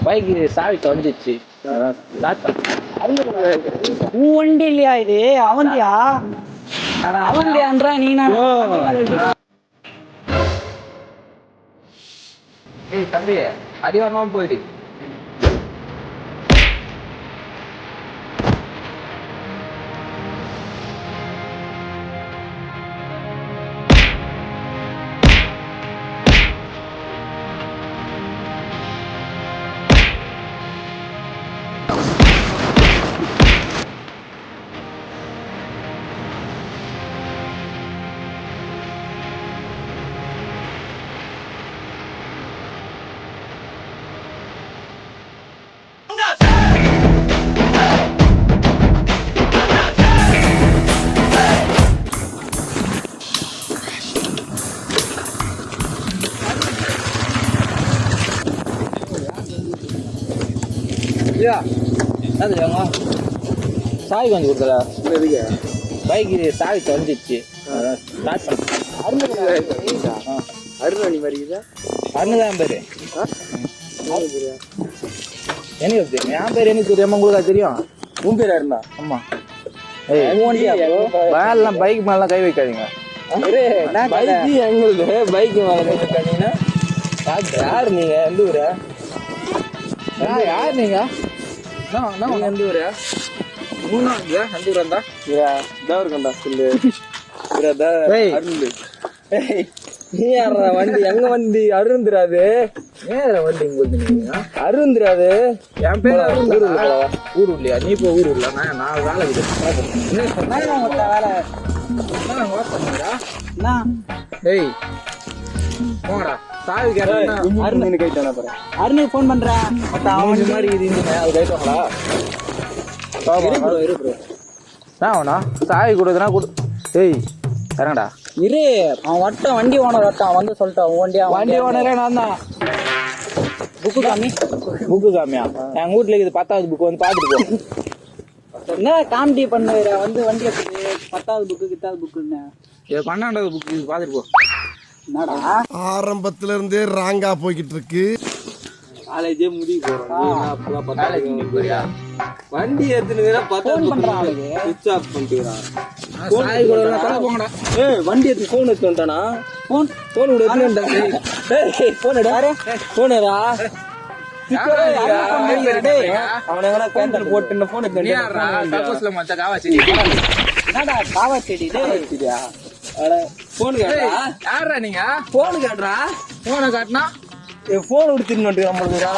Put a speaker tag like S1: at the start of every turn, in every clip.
S1: Bike சாவி தொலைஞ்சிச்சு.
S2: உன் வண்டி இல்லையா இது? அவந்தியா அவந்தியான்றா நீ?
S1: ஏய் தம்பி, அடி வாங்காம போயிடு. சாவி கொஞ்சம் கொடுத்தல. பைக்கு சாவி தொலைஞ்சிச்சு.
S2: அருணி வருகிறா?
S1: அருணுதான் பேரு. எனக்கு தெரியும். என் பேர் எனக்கு தெரியாம உங்களுக்கு தெரியும்.
S2: உன் பேர் அருணா?
S1: ஆமா. மேலாம் பைக் மேலாம் கை வைக்காதீங்க.
S2: பைக்கு எங்களுக்கு பைக்கு மேல கை வைக்காதீங்கன்னா யாரு நீங்க? எந்த ஊரு?
S1: யார் நீங்க?
S2: எந்த ஊரு?
S1: மூணாவது அந்த ஊர் வந்தா
S2: தேவருக்கண்டா சொல்லு. நீ யாரா வண்டி? எங்க வண்டி? அருந்துராது.
S1: ஏன் வண்டி உங்களுக்கு?
S2: அருந்துராது.
S1: என் பேர் ஊர் இல்லையா? நீ இப்போ ஊர் இல்ல. நான் வேலை ஏய் போங்கடா. சாவி
S2: அருண் கைட்டானா பாரு. அருணுக்கு போன் பண்றேன்.
S1: அவன் மாதிரி இது அது கைட்டாங்களா? சாவி கொடுக்குறா கொடு. ஏய் இறங்கடா.
S2: இரு, அவன் வட்டம் வண்டி ஓனர் வட்டம் வந்து சொல்லிட்டான்.
S1: வண்டி ஓனரே நான் தான்.
S2: புக்கு காமி.
S1: புக்கு காமியா? எங்க வீட்டுல இது 10வது புக்கு வந்து பாத்துட்டு போ.
S2: என்ன காமெடி பண்ணுற? வந்து வண்டி எடுத்து 10வது புக்கு 10வது புக்குன்னு
S1: 12வது புக்கு இது பாத்துட்டு போ.
S2: என்னடா
S3: ஆரம்பத்துல இருந்தே ராங்கா போய்கிட்டு இருக்கு.
S2: காலேஜே முடிவு போறோம்.
S1: போறியா?
S2: வண்டி எடுத்துன்னு 10வது பண்றான். சுவிட்ச் ஆஃப் பண்ணிட்டுறான்.
S1: போங்கடா.
S2: ஏய் வண்டி எடுத்து போன் எடுத்து வந்துட்டானா? போன் கூட எடுத்து வந்தா. டேய் போன் எடு. போன் எடா. அவன எங்கடா பேண்டல் போட்டு போன் எடுத்து என்னடா காவா செடி? டேய் போன் கேட்டா
S1: யாரா நீங்க?
S2: போன் கேட்றா.
S1: போனை காட்டினா
S2: போன் எடுத்துன்னு வந்து நம்மளுக்குடா.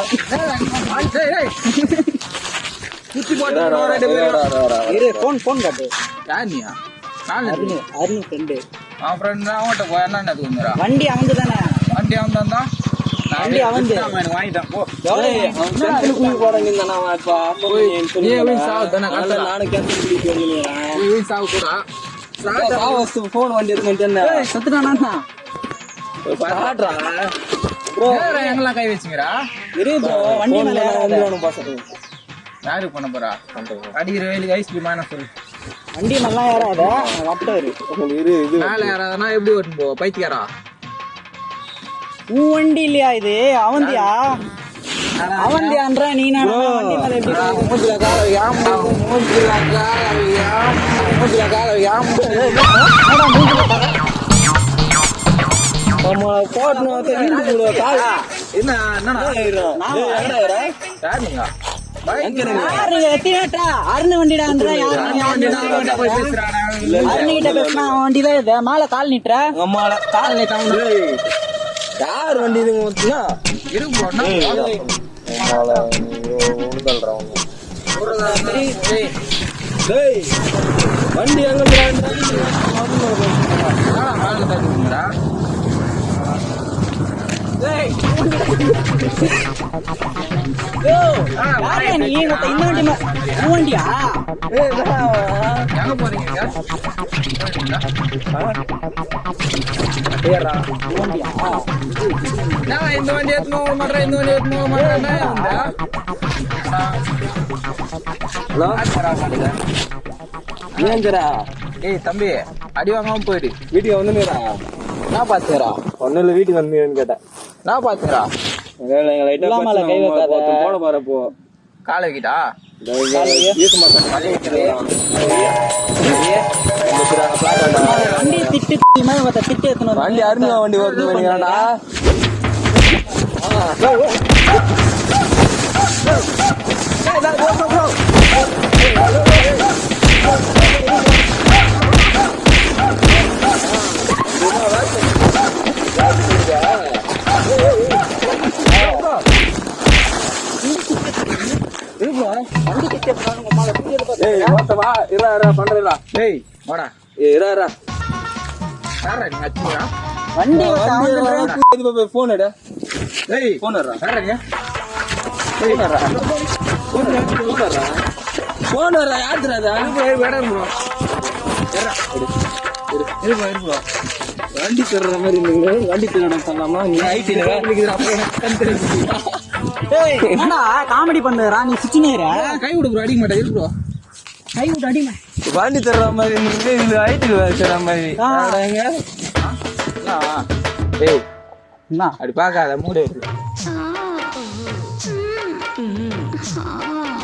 S1: குத்தி போட்டு
S2: இரு போன் காட்டு.
S1: யார் நீயா?
S2: அருண் ஃப்ரெண்டு.
S1: அவன் ஃப்ரெண்ட் அவன்கிட்ட போய் என்ன தூங்குறா?
S2: வண்டி அவந்து தானே?
S1: வண்டி அவன் தான்.
S2: வண்டி அவந்து
S1: எனக்கு வாங்கிட்டான். போ.
S2: போன் வண்டி எடுத்து சத்துட்டானா?
S1: எங்கெல்லாம் கை வச்சுக்கிறா?
S2: வண்டி மேல
S1: யாருக்கு பண்ண போறா? அடிக்கிற வேலைக்கு ஐஸ்கிரீம் என்ன சொல்லு.
S2: வண்டி நல்லா ஏறாத வட்டாரு.
S1: மேல யாராவதுனா எப்படி ஓட்டு போ? பைத்தியாரா?
S2: உன் வண்டி இல்லையா இது? அவந்தியா அவந்தியான்ற நீ? வண்டி மேல எப்படி அருண் வண்டிடான்ற அருணிகிட்ட பேசினா அவன் வண்டிதான் இது. மேல கால் நீட்டுற கால் நீட்டான். யார் வண்டி இதுன்னா வண்டி எங்க நீ வண்டியா?
S1: எங்க போறீங்க? இந்த வண்டி எடுத்து போக மாட்டேன். இந்த வண்டி எடுத்து போக மாட்டேன்.
S2: ஏஞ்சரா?
S1: ஏய் தம்பி, அடி வாங்காம போயிடு.
S2: வீட்டுக்கு வந்துடுறா.
S1: நான் பாத்துக்கிறா.
S2: ஒன்னும் இல்லை, வீட்டுக்கு வந்து கேட்டேன்.
S1: நான் பாத்துக்கிறா.
S2: கை வைக்காத.
S1: போட பாருப்போ காலை வைக்கிட்டா
S2: வண்டி திட்டு திட்டு எத்தணும்
S1: வண்டி அருமையா வண்டி ஓட்டுறா போன் வண்டி தர்ற மாதிரி வண்டி திருடம் பண்ணலாமா நீ
S2: காமெடி பண்ணுறா நீ சுச்சினேரா
S1: கை விடு ப்ரோ அடிக்க மாட்டேன் ப்ரோ
S2: கை விட்டு அடிமா
S1: வண்டி தர்ற மாதிரி இதுல ஐடி தர்ற மாதிரி ஏய்
S2: என்ன
S1: அப்படி பார்க்காத மூடு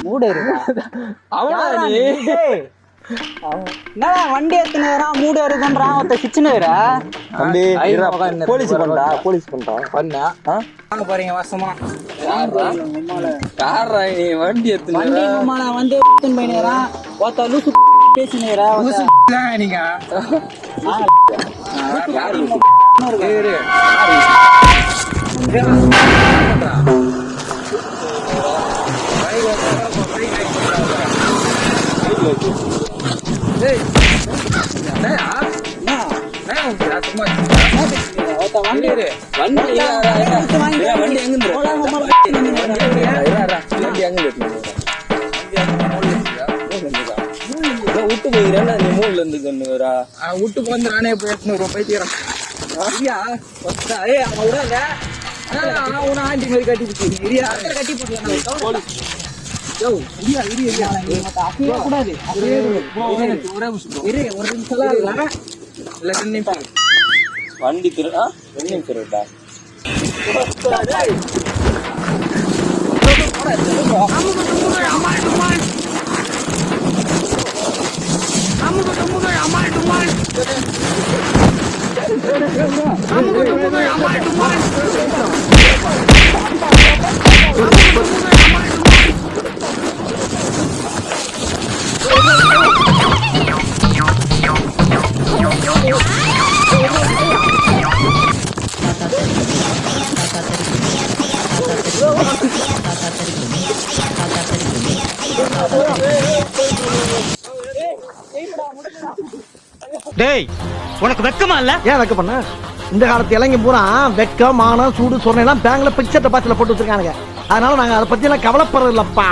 S2: மூடு
S1: அவனா நீ
S2: என்ன வண்டி எத்தனைறான் மூடு வருதுன்றான் ஒருத்த சிச்சுனேரா
S1: போலீஸ் பண்றா பண்ண
S2: வாங்க போறீங்க வருஷமா
S1: காரா நீ வண்டி
S2: வண்டி மாமா வந்து பையனேறான் ஒருத்த லூசு பேசினேரா
S1: நீங்க விட்டு போயிடா நீ மூணுல இருந்து கொண்டு வரா விட்டு போந்து நானே போய் 800 பைத்தியம் ஆண்டி மாதிரி கட்டி கட்டி போட்டு
S2: கூடாது
S1: வண்டி திருடா வெள்ளி திருடா
S4: டேய் உனக்கு வெக்கமா இல்ல?
S5: ஏன் வெக்க பண்ண? இந்த காலத்து இளைஞ பூரா வெக்கம் மானம் சூடு சொரணை எல்லாம் பேங்க்ல பிக்சர் டெபாசிட்ல போட்டு வச்சிருக்கானுங்க. அதனால நாங்க அதை பத்தி எல்லாம் கவலைப்படுறது இல்லப்பா.